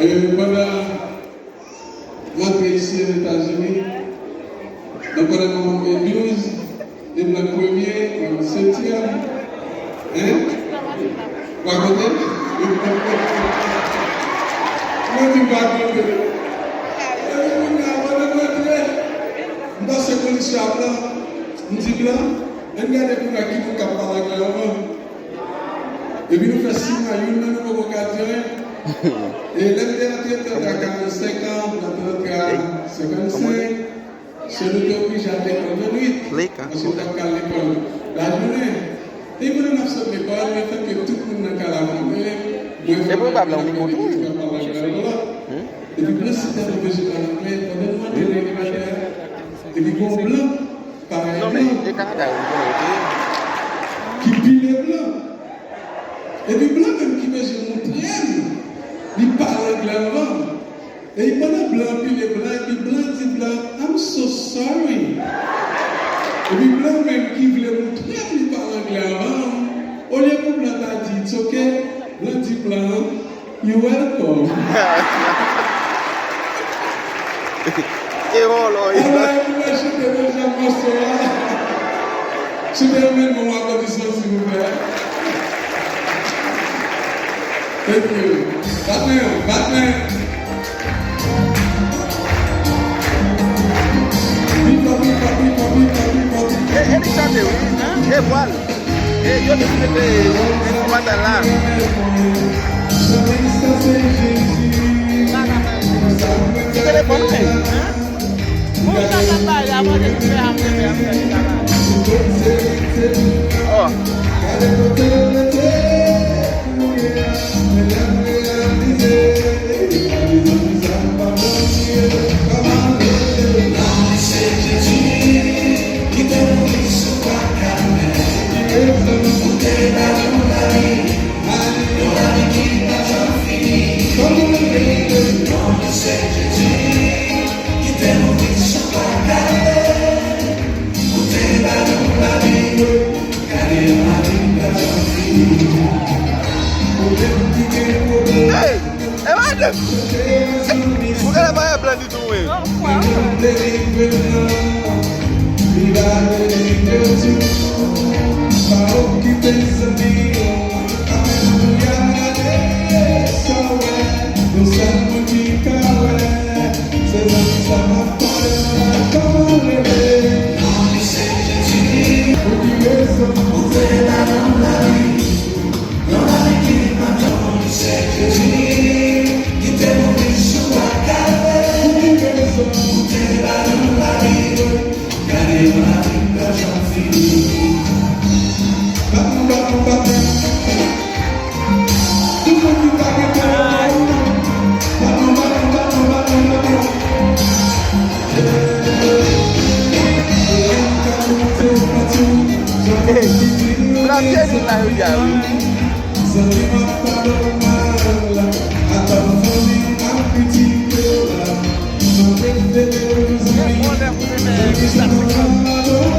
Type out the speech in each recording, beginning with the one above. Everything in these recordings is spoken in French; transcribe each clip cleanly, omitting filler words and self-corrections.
Pendant l'entrée ici aux États-Unis, pendant le 12, et le premier, le 7e, hein? Pas côté? Moi, tu vas côté. Dans ces conditions-là, nous disons, regardez pour qui vous parlez clairement. Et puis nous faisons 6 mois, nous avons vocation. Et l'intérêt à 45 ans, l'intérêt à 55, c'est le temps que j'ai l'école de nuit. Parce que j'ai l'école la journée. Et vous n'avez pas l'école, mais tant que tout le monde a la main, c'est probable, on est content. Et puis, le système de végétal, on demande des élémentaires. Et puis, bon blanc, par exemple, qui pile les blancs. Et puis, blanc, même qui mesure mon trième, il parle clairement. Et il parle blanc, puis les blancs, et puis blanc dit blanc, I'm so sorry. Et puis, blanc, même qui voulait mon trième, il parle clairement. Au lieu que blanc a dit, it's okay, blanc dit blanc, you're welcome. Et voilà, je te déjà bonsoir. Je te remets mon applaudissement, s'il vous plaît. Thank you. Batman. Ele chante, oui. Et voilà. Et yo te mette comment là. Tu téléphone, oh. Hey, Amanda! We're gonna buy a blended to win.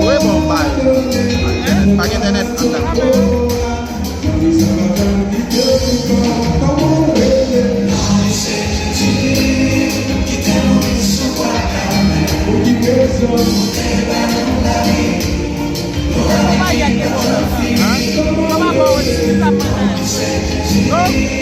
Oui, bon, pas internet. Vamos a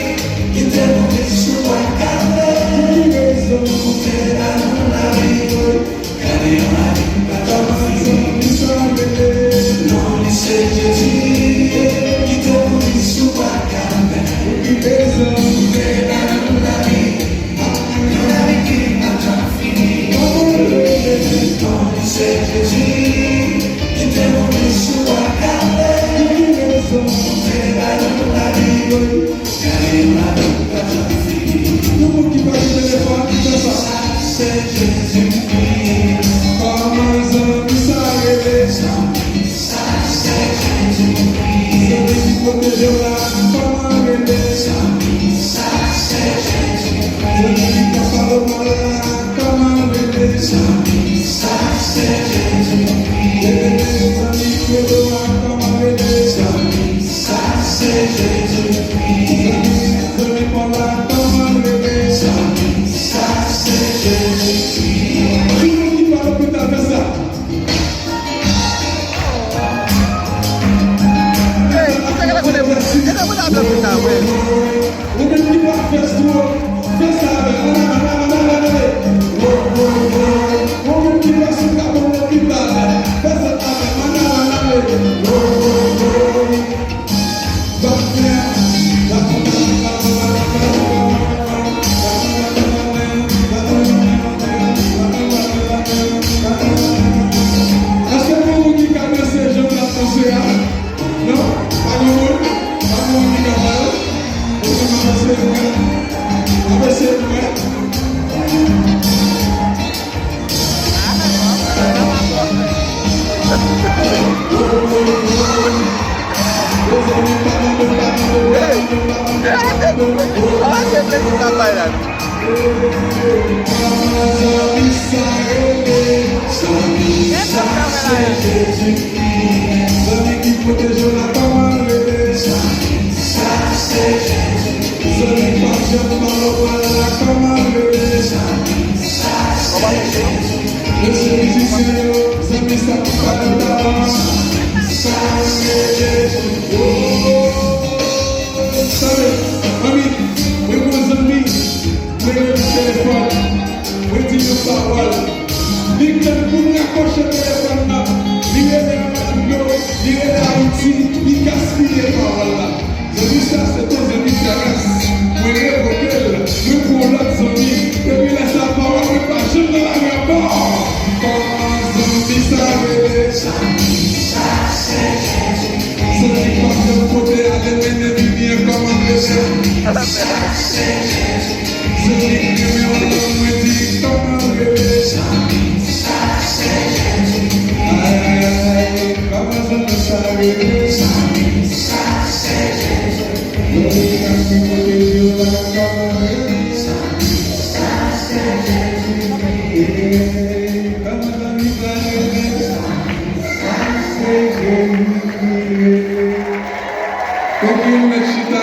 c'est vrai. Celui qui protège la parole de celui qui passionne par le mal la commande le musicien, celui qui s'accompagne de la Mami, we was a me, we were the téléphone, we did the parole. Nick the Pugna Kosha téléphone, il est dans la radio, il est dans Haïti, il gaspille les paroles. Je dis ça, c'est ton ami terrestre. We est rebelle, we pour l'autre ami, depuis la sa parole, we pas juste dans la rapport. Comment zombie ça celui qui passe de côté à l'événement du bien comme un péché. Celui qui me me dit comme un bébé. Aïe, aïe, comment je me savais. Celui qui a mis côté Dieu comme un bébé. Comment je me savais. Thank you, Meshita.